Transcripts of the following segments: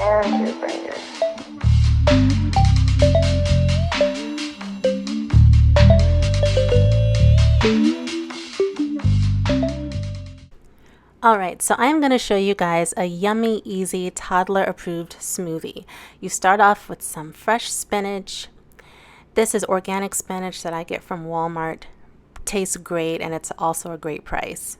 and your fingers. Alright, so I'm going to show you guys a yummy, easy, toddler-approved smoothie. You start off with some fresh spinach. This is organic spinach that I get from Walmart. Tastes great, and it's also a great price.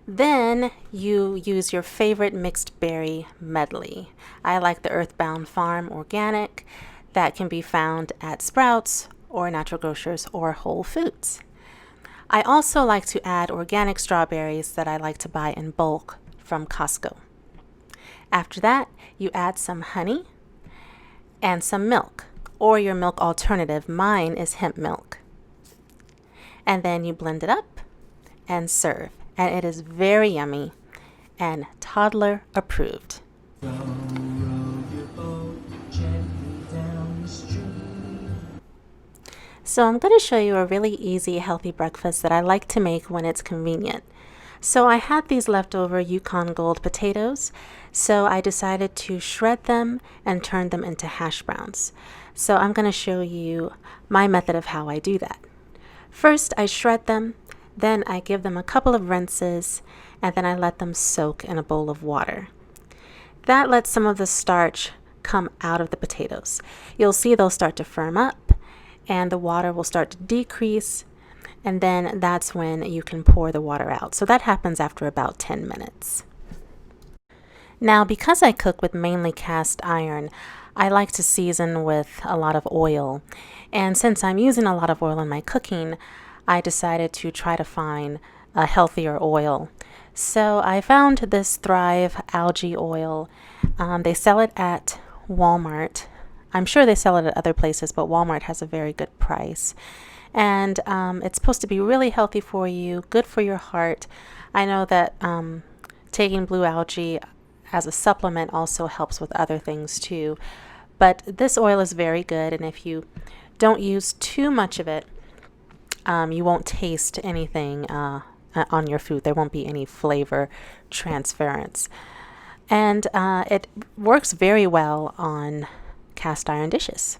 Then you use your favorite mixed berry medley. I like the Earthbound Farm Organic. That can be found at Sprouts or Natural Grocers or Whole Foods. I also like to add organic strawberries that I like to buy in bulk from Costco. After that, you add some honey and some milk, or your milk alternative. Mine is hemp milk. And then you blend it up and serve. And it is very yummy and toddler approved. So I'm going to show you a really easy, healthy breakfast that I like to make when it's convenient. So I had these leftover Yukon Gold potatoes, so I decided to shred them and turn them into hash browns. So I'm going to show you my method of how I do that. First, I shred them, then I give them a couple of rinses, and then I let them soak in a bowl of water. That lets some of the starch come out of the potatoes. You'll see they'll start to firm up, and the water will start to decrease, and then that's when you can pour the water out. So that happens after about 10 minutes. Now, because I cook with mainly cast iron, I like to season with a lot of oil. And since I'm using a lot of oil in my cooking, I decided to try to find a healthier oil. So I found this Thrive algae oil. They sell it at Walmart. I'm sure they sell it at other places, but Walmart has a very good price. And it's supposed to be really healthy for you, good for your heart. I know that taking blue algae as a supplement also helps with other things too. But this oil is very good, and if you don't use too much of it, you won't taste anything on your food. There won't be any flavor transference. And it works very well on cast iron dishes.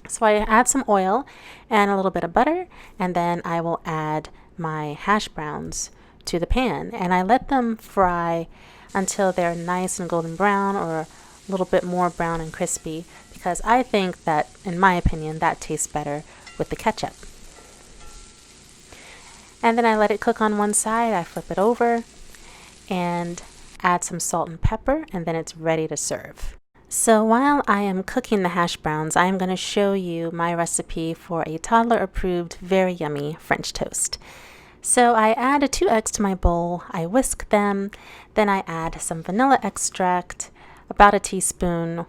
So I add some oil and a little bit of butter, and then I will add my hash browns to the pan, and I let them fry until they're nice and golden brown, or a little bit more brown and crispy, because I think that, in my opinion, that tastes better with the ketchup. And then I let it cook on one side. I flip it over and add some salt and pepper, and then it's ready to serve. So while I am cooking the hash browns, I am going to show you my recipe for a toddler-approved, very yummy French toast. So I add 2 eggs to my bowl, I whisk them, then I add some vanilla extract, about a teaspoon,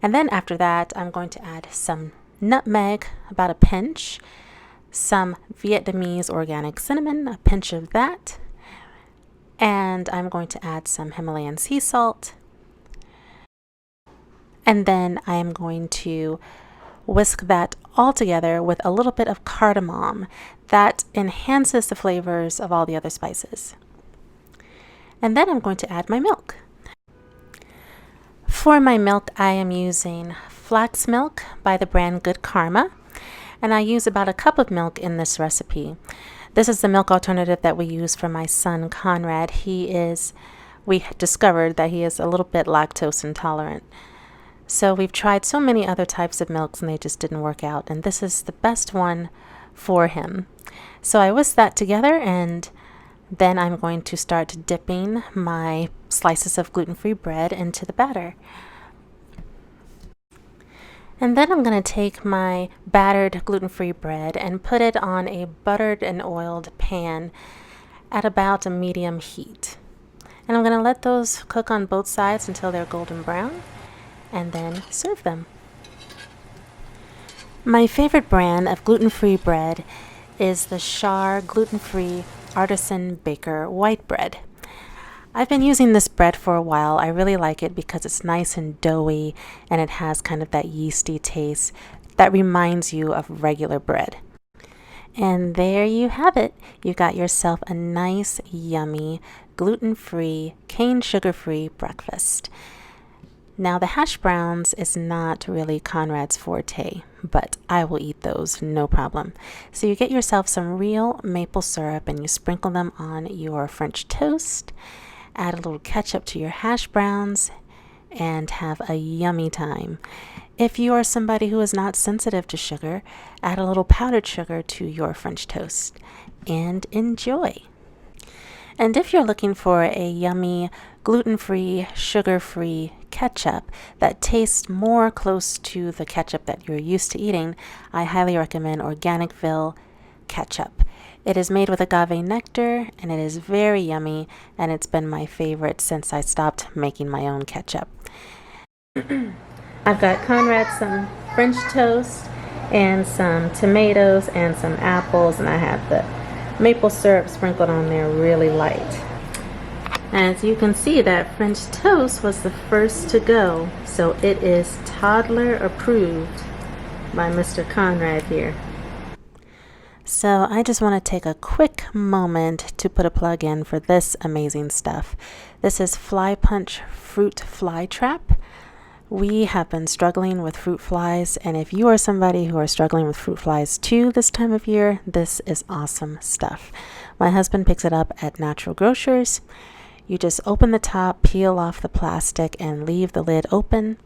and then after that I'm going to add some nutmeg, about a pinch, some Vietnamese organic cinnamon, a pinch of that, and I'm going to add some Himalayan sea salt. And then I am going to whisk that all together with a little bit of cardamom. That enhances the flavors of all the other spices. And then I'm going to add my milk. For my milk, I am using flax milk by the brand Good Karma, and I use about a cup of milk in this recipe. This is the milk alternative that we use for my son Conrad. We discovered that he is a little bit lactose intolerant. So we've tried so many other types of milks and they just didn't work out, and this is the best one for him. So I whisk that together, and then I'm going to start dipping my slices of gluten-free bread into the batter. And then I'm going to take my battered gluten-free bread and put it on a buttered and oiled pan at about a medium heat. And I'm going to let those cook on both sides until they're golden brown, and then serve them. My favorite brand of gluten-free bread is the Char gluten-free artisan baker white bread. I've been using this bread for a while. I really like it because it's nice and doughy, and it has kind of that yeasty taste that reminds you of regular bread. And there you have it. You got yourself a nice, yummy, gluten-free, cane sugar-free breakfast. Now the hash browns is not really Conrad's forte, but I will eat those, no problem. So you get yourself some real maple syrup and you sprinkle them on your French toast, add a little ketchup to your hash browns, and have a yummy time. If you are somebody who is not sensitive to sugar, add a little powdered sugar to your French toast and enjoy. And if you're looking for a yummy, gluten-free, sugar-free ketchup that tastes more close to the ketchup that you're used to eating, I highly recommend Organicville ketchup. It is made with agave nectar and it is very yummy, and it's been my favorite since I stopped making my own ketchup. I've got Conrad some French toast and some tomatoes and some apples, and I have the maple syrup sprinkled on there really light. As you can see, that French toast was the first to go, so it is Toddler approved by Mr. Conrad here. So I just want to take a quick moment to put a plug in for this amazing stuff. This is Fly Punch Fruit Fly Trap. We have been struggling with fruit flies, and if you are somebody who are struggling with fruit flies too this time of year, this is awesome stuff. My husband picks it up at Natural Grocers. You just open the top, peel off the plastic, and leave the lid open,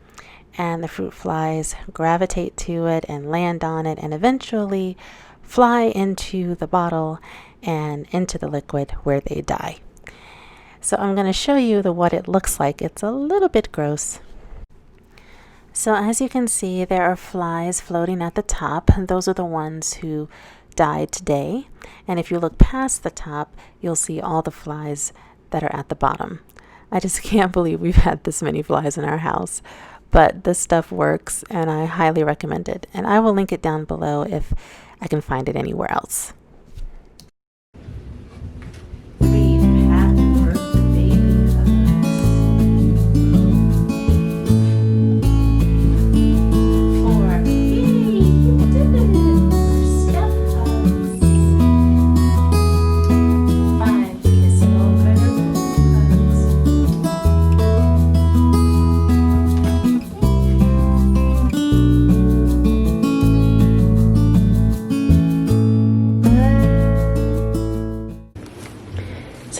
and the fruit flies gravitate to it and land on it and eventually fly into the bottle and into the liquid where they die. So I'm going to show you what it looks like. It's a little bit gross. So as you can see, there are flies floating at the top. Those are the ones who died today. And if you look past the top, you'll see all the flies that are at the bottom. I just can't believe we've had this many flies in our house. But this stuff works, and I highly recommend it. And I will link it down below if I can find it anywhere else.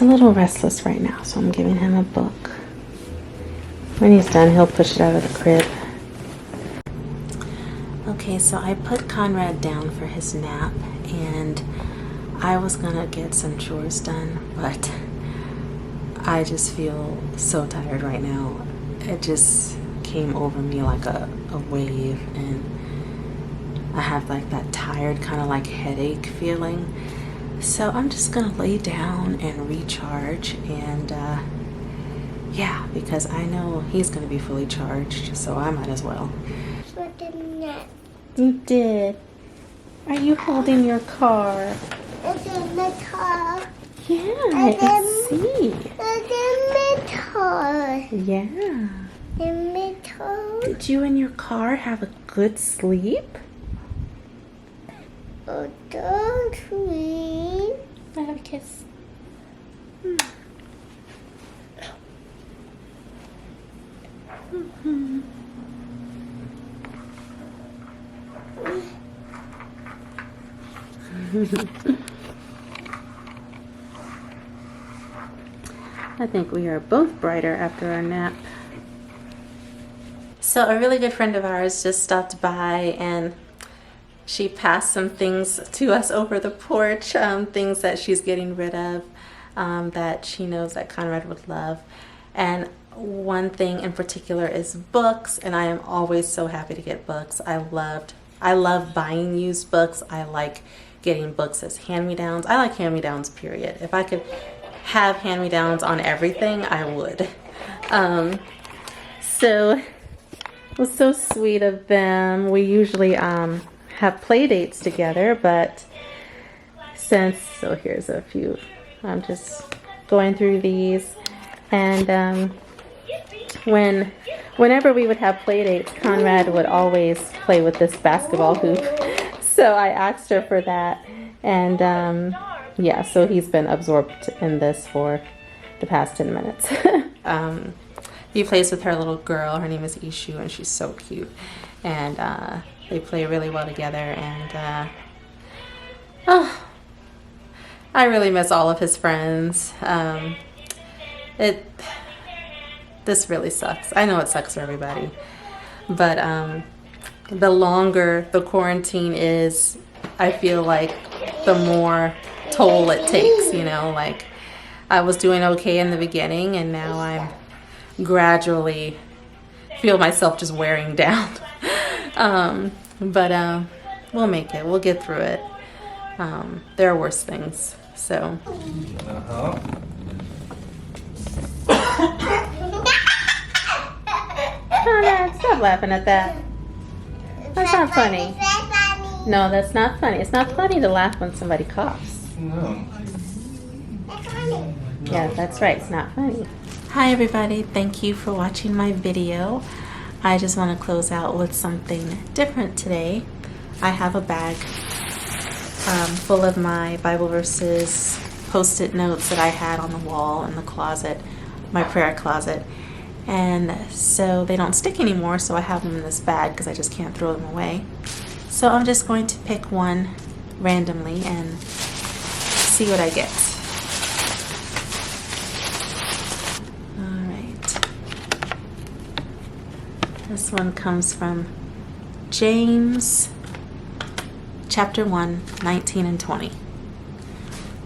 A little restless right now, so I'm giving him a book. When he's done, he'll push it out of the crib. Okay, so I put Conrad down for his nap, and I was gonna get some chores done, but I just feel so tired right now. It just came over me like a wave, and I have like that tired kind of like headache feeling. So I'm just gonna lay down and recharge, and yeah, because I know he's gonna be fully charged, so I might as well. You did. Are you holding your car? It's in the car. Yeah, I can see. It's in the car. Yeah. In the car. Did you and your car have a good sleep? Oh, don't sleep. I have a kiss. Mm-hmm. I think we are both brighter after our nap. So a really good friend of ours just stopped by, and she passed some things to us over the porch, things that she's getting rid of, that she knows that Conrad would love. And one thing in particular is books, and I am always so happy to get books. I love buying used books. I like getting books as hand-me-downs. I like hand-me-downs, period. If I could have hand-me-downs on everything, I would. So it was so sweet of them. We usually have play dates together, but so here's a few. I'm just going through these, and whenever we would have play dates, Conrad would always play with this basketball hoop. So I asked her for that, and yeah, so he's been absorbed in this for the past 10 minutes. he plays with her little girl. Her name is Ishu, and she's so cute. And they play really well together. And oh, I really miss all of his friends. This really sucks. I know it sucks for everybody, but the longer the quarantine is, I feel like the more toll it takes, you know. Like, I was doing okay in the beginning, and now I'm gradually feel myself just wearing down. But we'll make it. We'll get through it. There are worse things. So. Oh, no, stop laughing at that. That's not funny. No, that's not funny. It's not funny to laugh when somebody coughs. No. Yeah, that's right. It's not funny. Hi, everybody. Thank you for watching my video. I just want to close out with something different today. I have a bag full of my Bible verses, Post-it notes that I had on the wall in the closet, my prayer closet. And so they don't stick anymore, so I have them in this bag because I just can't throw them away. So I'm just going to pick one randomly and see what I get. Alright. This one comes from James chapter 1, 19 and 20.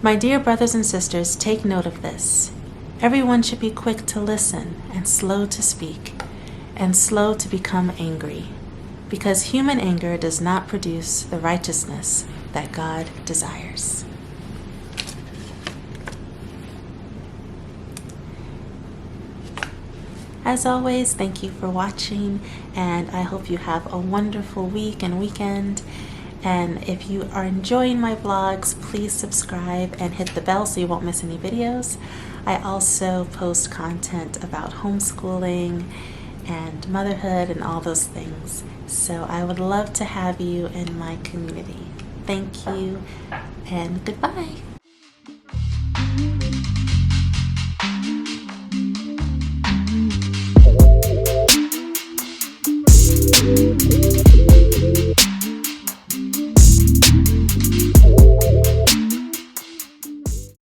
My dear brothers and sisters, take note of this. Everyone should be quick to listen and slow to speak and slow to become angry, because human anger does not produce the righteousness that God desires. As always, thank you for watching, and I hope you have a wonderful week and weekend. And if you are enjoying my vlogs, please subscribe and hit the bell so you won't miss any videos. I also post content about homeschooling and motherhood and all those things. So I would love to have you in my community. Thank you and goodbye.